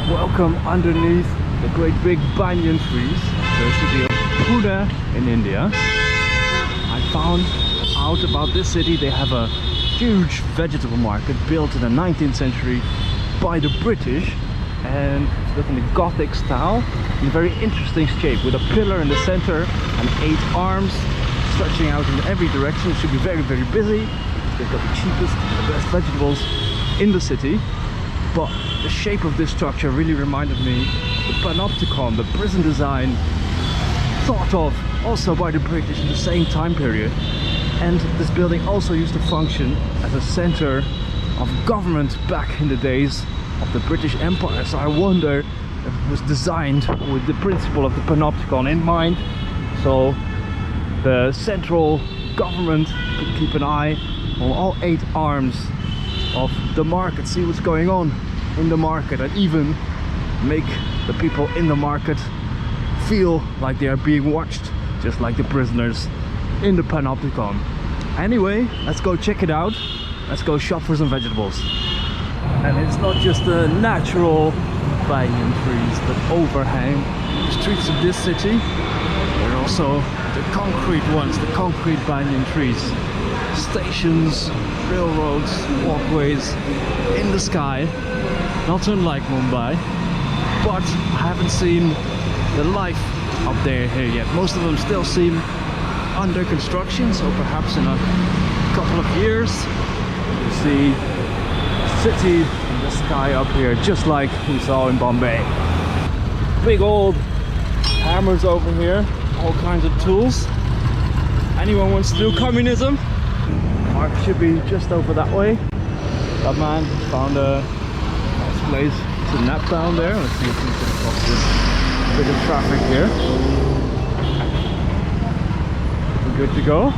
Welcome underneath the great big banyan trees, the city of Pune in India. I found out about this city. They have a huge vegetable market built in the 19th century by the British, and it's built in a Gothic style in a very interesting shape with a pillar in the center and 8 arms stretching out in every direction. It should be very, very busy. They've got the cheapest and the best vegetables in the city. But the shape of this structure really reminded me of the Panopticon, the prison design thought of also by the British in the same time period. And this building also used to function as a center of government back in the days of the British Empire. So I wonder if it was designed with the principle of the Panopticon in mind, so the central government could keep an eye on all 8 arms of the market, see what's going on in the market, and even make the people in the market feel like they are being watched, just like the prisoners in the Panopticon. Anyway, let's go check it out. Let's go shop for some vegetables. And it's not just the natural banyan trees that overhang the streets of this city. There are also the concrete ones, the concrete banyan trees. Stations, railroads, walkways in the sky. Not unlike Mumbai, but I haven't seen the life up there here yet. Most of them still seem under construction, so perhaps in a couple of years you see a city in the sky up here, just like we saw in Bombay. Big old hammers over here, all kinds of tools. Anyone wants to do communism? Mark should be just over that way. That man found a nice place to nap down there. Let's see if we can cross this bit of traffic here. We're good to go.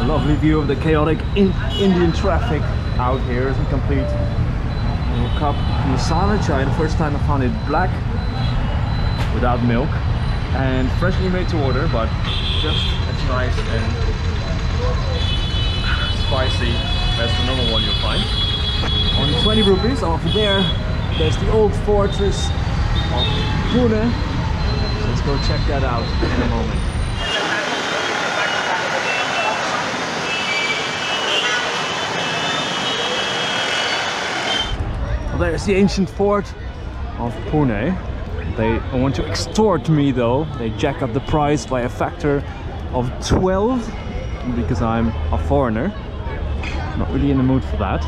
A lovely view of the chaotic Indian traffic out here as we complete a little cup of masala chai. The first time I found it black without milk and freshly made to order, but just as nice and spicy as the normal one you'll find. Only 20 rupees. Over there, there's the old fortress of Pune. So let's go check that out in a moment. Well, there's the ancient fort of Pune. They want to extort me though. They jack up the price by a factor of 12 because I'm a foreigner. Not really in the mood for that.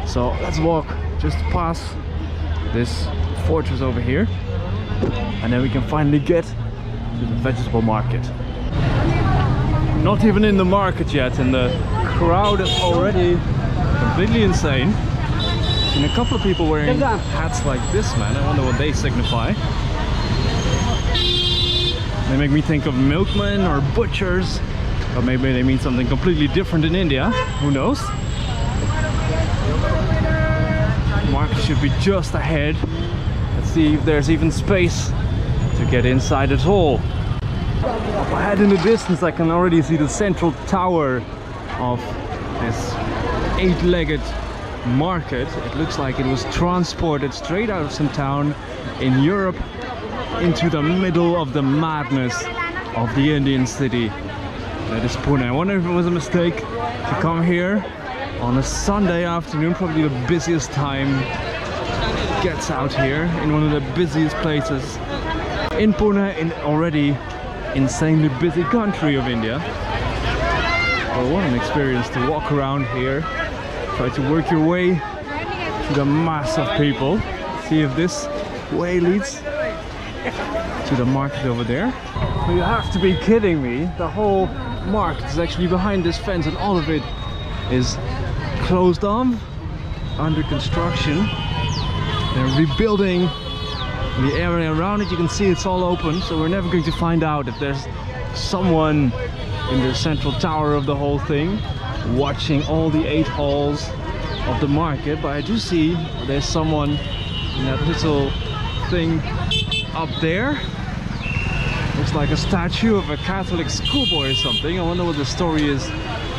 So let's walk just past this fortress over here, and then we can finally get to the vegetable market. Not even in the market yet, and the crowd is already completely insane. And a couple of people wearing hats like this, man. I wonder what they signify. They make me think of milkmen or butchers, or maybe they mean something completely different in India. Who knows? The market should be just ahead. Let's see if there's even space to get inside at all. Up ahead in the distance I can already see the central tower of this 8-legged market. It looks like it was transported straight out of some town in Europe into the middle of the madness of the Indian city that is Pune. I wonder if it was a mistake to come here on a Sunday afternoon. Probably the busiest time gets out here in one of the busiest places in Pune, in already insanely busy country of India. Well, what an experience to walk around here, try to work your way through the mass of people. See if this way leads to the market over there. Well, you have to be kidding me. The whole market is actually behind this fence, and all of it is closed off, under construction. They're rebuilding the area around it. You can see it's all open, so we're never going to find out if there's someone in the central tower of the whole thing watching all the 8 halls of the market. But I do see there's someone in that little thing up there. Looks like a statue of a Catholic schoolboy or something. I wonder what the story is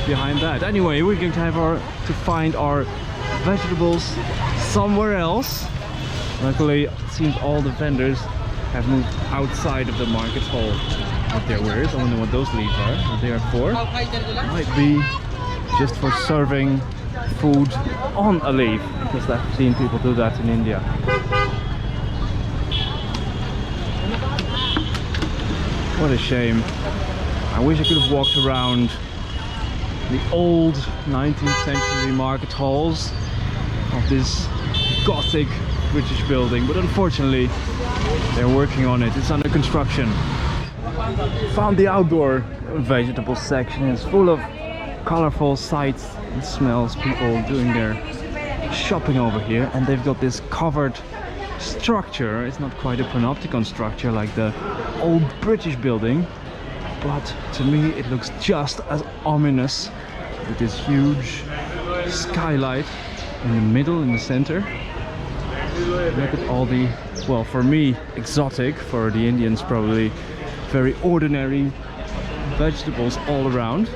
behind that. Anyway, we're going to have to find our vegetables somewhere else. Luckily, it seems all the vendors have moved outside of the market hall of their wares. I don't know what those leaves are, what they are for. Might be just for serving food on a leaf, because I've seen people do that in India. What a shame. I wish I could have walked around the old 19th century market halls of this Gothic British building, but unfortunately they're working on it. It's under construction. Found the outdoor vegetable section. It's full of colorful sights and smells, people doing their shopping over here, and they've got this covered structure. It's not quite a panopticon structure like the old British building, but to me it looks just as ominous, with this huge skylight in the middle, in the center. Look at all the, well, for me exotic, for the Indians probably very ordinary vegetables all around.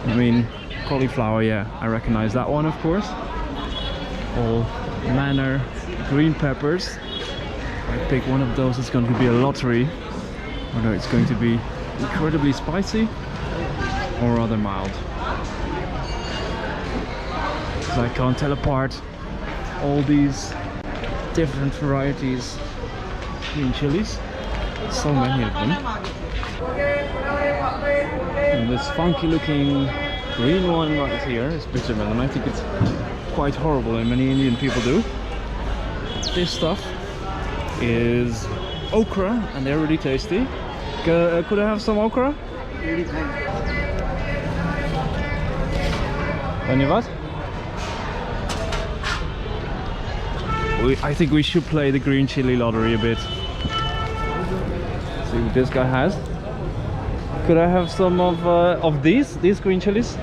I mean, cauliflower, yeah, I recognize that one, of course. All manner green peppers. If I pick one of those, it's going to be a lottery whether it's going to be incredibly spicy or rather mild. So I can't tell apart all these different varieties of green chilies. So many of them. And this funky looking green one right here is bitter melon. I think it's quite horrible, and many Indian people do. This stuff is okra, and they're really tasty. Could I have some okra? Dhanyavad. I think we should play the green chili lottery a bit. See what this guy has. Could I have some of these green chilies?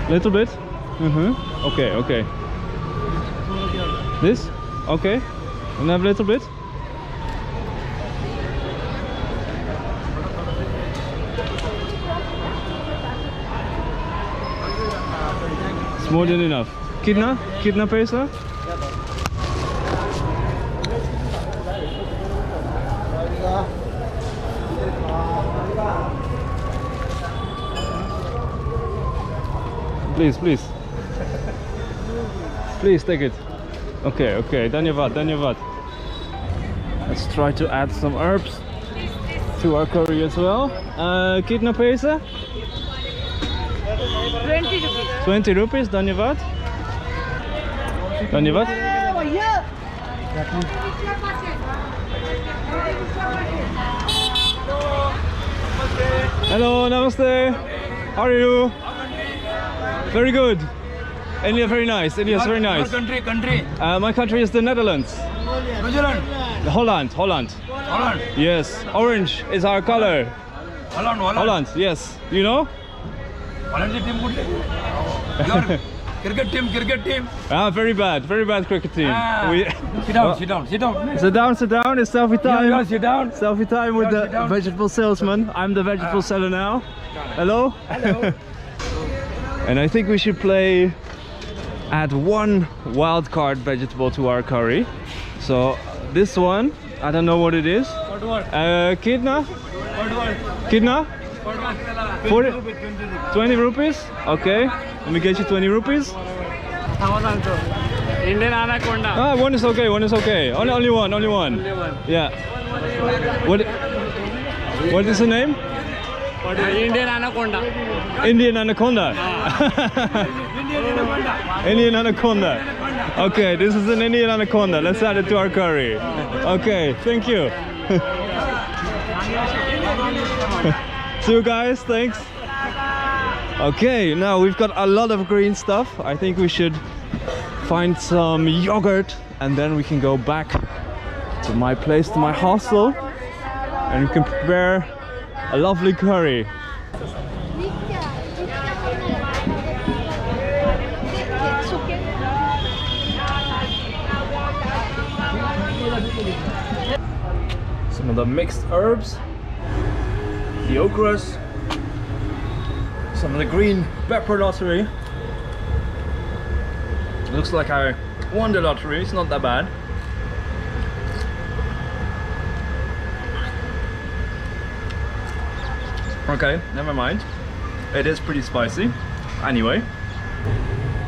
Little bit. Okay, okay. This? Okay. And have a little bit. It's more than enough. Kitna? Kitna paisa? Please, please. Please take it. Okay, okay. Dhanyavad, dhanyavad. Let's try to add some herbs to our curry as well. Kitna paisa? 20 rupees. 20 rupees, dhanyavad. Dhanyavad. Hello, namaste. How are you? Very good. India, very nice. India is very nice. Your country. My country is the Netherlands. New Zealand. Holland. Holland. Yes, orange is our color. Holland. Yes. You know? Holland team good. Your cricket team. Ah, very bad cricket team. Sit down. Sit down. Sit down. It's selfie time. Yeah, sit down. Selfie time with the sit down. vegetable salesman. I'm the vegetable seller now. Hello. Hello. And I think we should add one wild card vegetable to our curry. So this one, I don't know what it is. What word? Kitna? What word? Kitna? What word? 40, 20 rupees? Okay, let me get you 20 rupees. Indian anaconda. Ah, one is okay, one is okay. Only one. Yeah. What is the name? Indian anaconda. Indian anaconda. Indian anaconda. Okay, this is an Indian anaconda. Let's add it to our curry. Okay, thank you. See you guys, thanks. Okay, now we've got a lot of green stuff. I think we should find some yogurt, and then we can go back to my place, to my hostel, and we can prepare a lovely curry. Some of the mixed herbs, the okras, some of the green pepper lottery. Looks like I won the lottery. It's not that bad. Okay, never mind. It is pretty spicy. Anyway,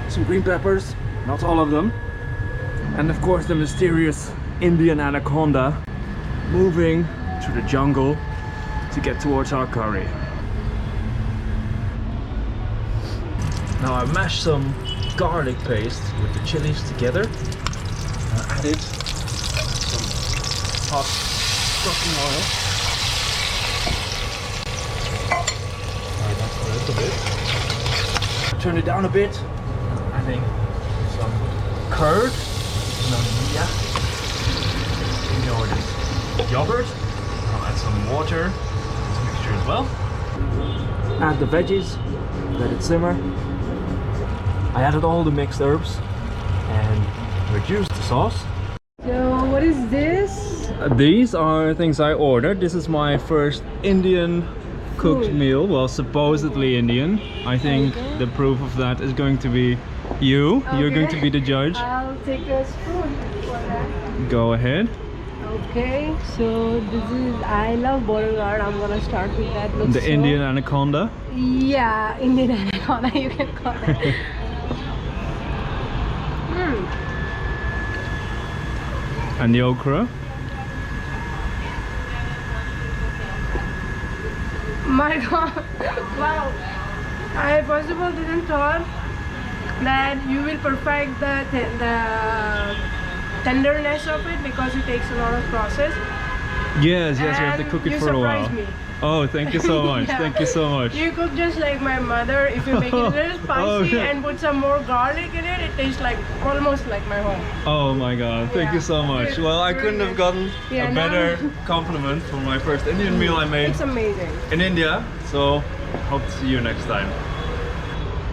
some green peppers, not all of them. And of course the mysterious Indian anaconda moving through the jungle to get towards our curry. Now I mashed some garlic paste with the chilies together. I added some hot cooking oil. That's a little bit. Turn it down a bit. Adding some curd. Yeah. You know it is yogurt. I'll add some water to this mixture as well. Add the veggies. Let it simmer. I added all the mixed herbs and reduced the sauce. So what is this? These are things I ordered. This is my first Indian cooked Food. meal. Well, supposedly Indian. I think Okay. the proof of that is going to be you. You're going to Okay. be the judge. I'll take a spoon for that. Go ahead. Okay, so this is, I love Beauregard. I'm gonna start with that. Looks The so- Indian anaconda. Yeah, Indian anaconda, you can call it. And the okra. My god, wow. I first of all didn't thought that you will perfect the tenderness of it because it takes a lot of process. Yes, yes, you have to And cook it you for a while. surprised me. Oh, thank you so much. Yeah. Thank you so much. You cook just like my mother. If you make it a little spicy yeah. and put some more garlic in it, it tastes like almost like my home. Oh my god, thank Yeah. you so much. Good. Well, I Very couldn't have good. gotten Yeah, a now- better compliment for my first Indian meal I made It's amazing. in India. So, hope to see you next time.